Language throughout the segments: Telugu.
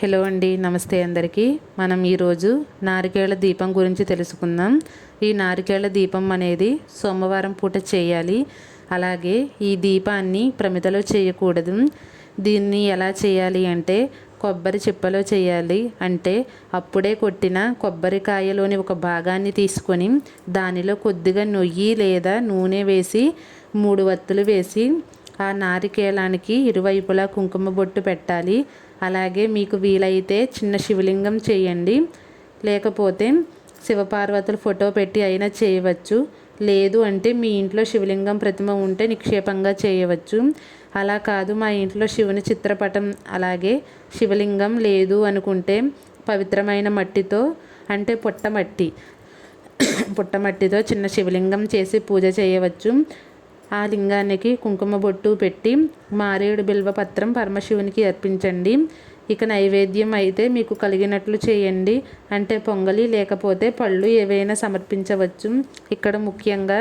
హలో అండి, నమస్తే అందరికీ. మనం ఈరోజు నారికేళ దీపం గురించి తెలుసుకుందాం. ఈ నారికేళ దీపం అనేది సోమవారం పూట చేయాలి. అలాగే ఈ దీపాన్ని ప్రమిదలో చేయకూడదు. దీన్ని ఎలా చేయాలి అంటే కొబ్బరి చిప్పలో చేయాలి. అంటే అప్పుడే కొట్టిన కొబ్బరికాయలోని ఒక భాగాన్ని తీసుకొని దానిలో కొద్దిగా నెయ్యి లేదా నూనె వేసి 3 వత్తులు వేసి ఆ నారికేళానికి ఇరువైపులా కుంకుమ బొట్టు పెట్టాలి. అలాగే మీకు వీలైతే చిన్న శివలింగం చేయండి, లేకపోతే శివపార్వతుల ఫోటో పెట్టి అయినా చేయవచ్చు. లేదు అంటే మీ ఇంట్లో శివలింగం ప్రతిమ ఉంటే నిక్షేపంగా చేయవచ్చు. అలా కాదు మా ఇంట్లో శివుని చిత్రపటం అలాగే శివలింగం లేదు అనుకుంటే పవిత్రమైన మట్టితో అంటే పుట్టమట్టితో చిన్న శివలింగం చేసి పూజ చేయవచ్చు. ఆ లింగానికి కుంకుమ బొట్టు పెట్టి మారేడు బిల్వ పత్రం పరమశివునికి అర్పించండి. ఇక నైవేద్యం అయితే మీకు కలిగినట్లు చేయండి. అంటే పొంగలి లేకపోతే పళ్ళు ఏవైనా సమర్పించవచ్చు. ఇక్కడ ముఖ్యంగా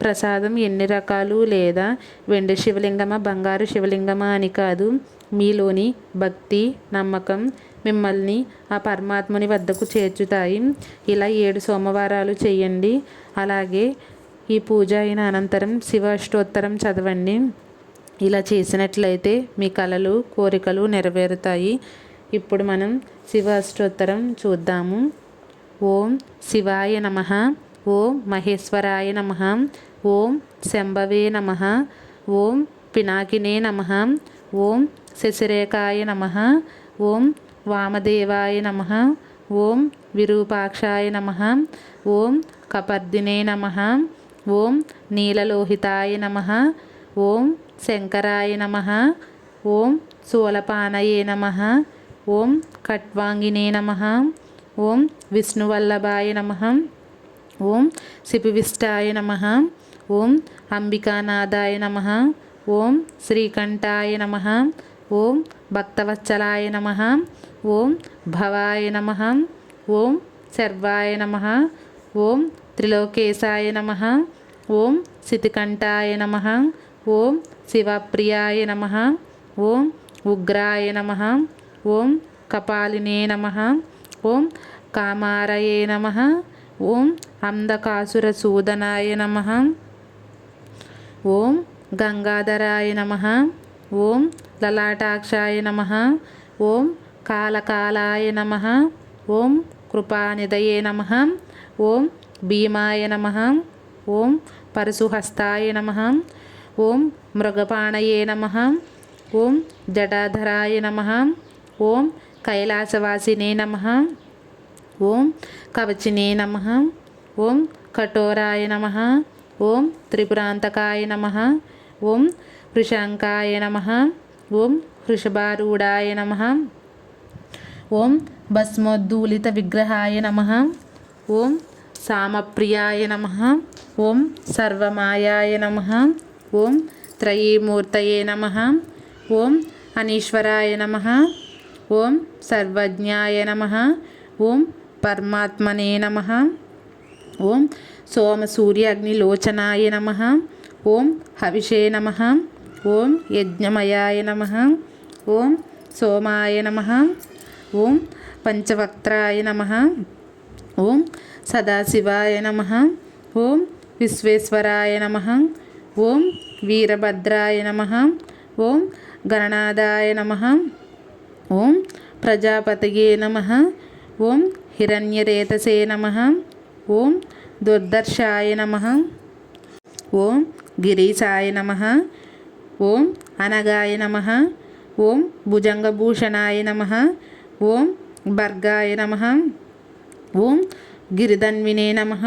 ప్రసాదం ఎన్ని రకాలు లేదా వెండి శివలింగమా బంగారు శివలింగమా అని కాదు, మీలోని భక్తి నమ్మకం మిమ్మల్ని ఆ పరమాత్ముని వద్దకు చేర్చుతాయి. ఇలా 7 సోమవారాలు చేయండి. అలాగే ఈ పూజ అయిన అనంతరం శివ అష్టోత్తరం చదవండి. ఇలా చేసినట్లయితే మీ కలలు కోరికలు నెరవేరుతాయి. ఇప్పుడు మనం శివ అష్టోత్తరం చూద్దాము. ఓం శివాయ నమః, ఓం మహేశ్వరాయ నమః, ఓం శంభవే నమః, ఓం పినాకినే నమః, ఓం శశిరేఖాయ నమః, ఓం వామదేవాయ నమః, ఓం విరూపాక్షాయ నమః, ఓం కపర్దినే నమః, ఓం నీలలోహితాయ నమః, ఓం శంకరాయ నమః, ఓం శూలపానయే నమః, ఓం ఖట్వాంగినే నమః, ఓం విష్ణువల్లభాయ నమః, ఓం శిపివిష్టాయ నమః, ఓం అంబికానాథాయ నమః, ఓం శ్రీకంఠాయ నమః, ఓం భక్తవత్సలాయ నమః, ఓం భవాయ నమః, ఓం సర్వాయ నమః, ఓం త్రిలోకేశాయ నమః, ఓం శితికంఠాయ నమః, ఓం శివప్రియాయ నమః, ఓం ఉగ్రాయ నమః, ఓం కపాలినే నమః, ఓం కామారయే నమః, ఓం అంధకాసురసూదనాయ నమః, ఓం గంగాధరాయ నమః, ఓం లలాటాక్షాయ నమః, ఓం కాలకాలాయ నమః, ఓం కృపానిధయే నమః, ఓం భీమాయ నమః, ఓం పరశుహస్తాయ నమః, ఓం మృగపాణయే నమః, ఓం జటాధరాయ నమః, ఓం కైలాసవాసినే నమః, ఓం కవచినే నమః, ఓం కఠోరాయ నమః, ఓం త్రిపురాంతకాయ నమః, ఓం వృషాంకాయ నమః, ఓం వృషభారూఢాయ నమః, ఓం భస్మోద్దూలిత విగ్రహాయ నమః, ఓం సామప్రియాయ నమః, ఓం సర్వమాయాయ నమః, ఓం త్రయీమూర్తయే నమః, ఓం అనీశ్వరాయ నమః, ఓం సర్వజ్ఞాయ నమః, ఓం పరమాత్మనే నమః, ఓం సోమసూర్యాగ్నిలోచనాయ నమః, ఓం హవిషే నమః, ఓం యజ్ఞమయాయ నమః, ఓం సోమాయ నమః, ఓం పంచవక్త్రాయ నమః, ఓం సదాశివాయ నమః, ఓం విశ్వేశ్వరాయ నమః, ఓం వీరభద్రాయ నమః, ఓం గణనాథాయ నమః, ఓం ప్రజాపతయే నమః, ఓం హిరణ్యరేతసే నమః, ఓం దుర్దర్శాయ నమః, ఓం గిరీశాయ నమః, ఓం అనగాయ నమః, ఓం భుజంగభూషణాయ నమః, ఓం భర్గాయ నమః, ఓం గిరిధన్వినే నమః,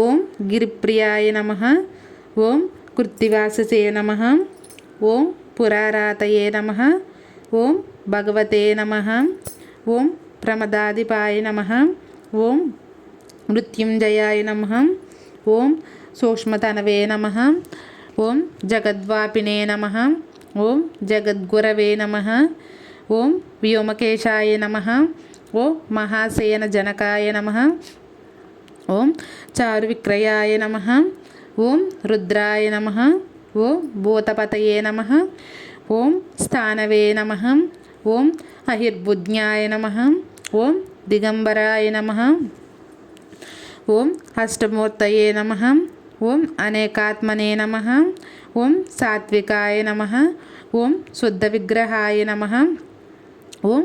ఓం గిరిప్రియాయ నమః, ఓం కృత్తివాససే నమః, ఓం పురారాతయే నమః, ఓం భగవతే నమః, ఓం ప్రమదాధిపాయ నమః, ఓం మృత్యుంజయాయ నమః, ఓం సూక్ష్మతనవే నమః, ఓం జగద్వాపినే నమః, ఓం జగద్గురవే నమః, ఓం వ్యోమకేశాయ నమః, ఓం మహాసేన జనకాయ నమః, ఓం చారువిక్రయాయ నమః, ఓం రుద్రాయ నమః, ఓం భూతపతయే నమః, ఓం స్థానవే నమః, ఓం అహిర్భుజ్ఞాయ నమః. ఓం దిగంబరాయ నమః. ఓం అష్టమూర్తయే నమః. ఓం అనేకాత్మనే నమః. ఓం సాత్వికాయ నమః. ఓం శుద్ధ విగ్రహాయ నమః. ఓం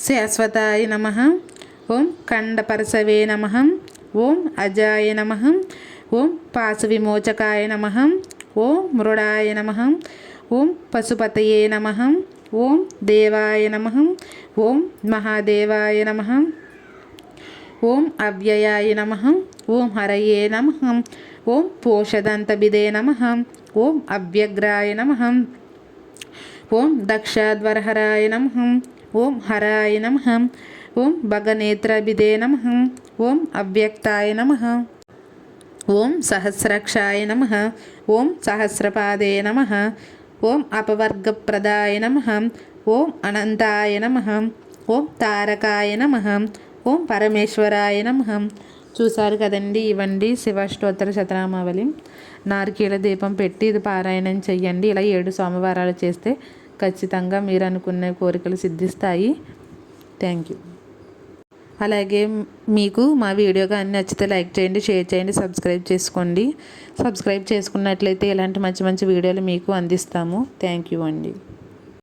శాశ్వతాయ నమః. ఓం ఖండపరసవే నమః. ఓం అజాయ నమః. ఓం పాశవిమోచకాయ నమః. ఓం మృడాయ నమః. ఓం పశుపతయే నమః. ఓం దేవాయ నమః. ఓం మహాదేవాయ నమః. ఓం అవ్యయాయ నమః. ఓం హరయే నమః. ఓం పోషదంతభిదే నమః. ఓం అవ్యగ్రాయ నమః. ఓం దక్షాధ్వరహరాయ నమః. ఓం హరాయ నమః. ఓం భగనేత్రభిదే నమః. ఓం అవ్యక్తాయ నమః. ఓం సహస్రక్షాయ నమః. ఓం సహస్రపాదే నమః. ఓం అపవర్గప్రదాయ నమః. ఓం అనంతాయ నమః. ఓం తారకాయ నమః. ఓం పరమేశ్వరాయ నమః. చూసారు కదండి, ఇవ్వండి శివాష్టోత్తర శతనామావళి. నారికేళ దీపం పెట్టి ఇది పారాయణం చెయ్యండి. ఇలా 7 సోమవారాలు చేస్తే ఖచ్చితంగా మీరు అనుకునే కోరికలు సిద్ధిస్తాయి. Thank you. అలాగే మీకు మా వీడియో కానీ నచ్చితే లైక్ చేయండి, షేర్ చేయండి, సబ్స్క్రైబ్ చేసుకోండి. సబ్స్క్రైబ్ చేసుకున్నట్లయితే ఇలాంటి మంచి మంచి వీడియోలు మీకు అందిస్తాము. థ్యాంక్ యూ అండి.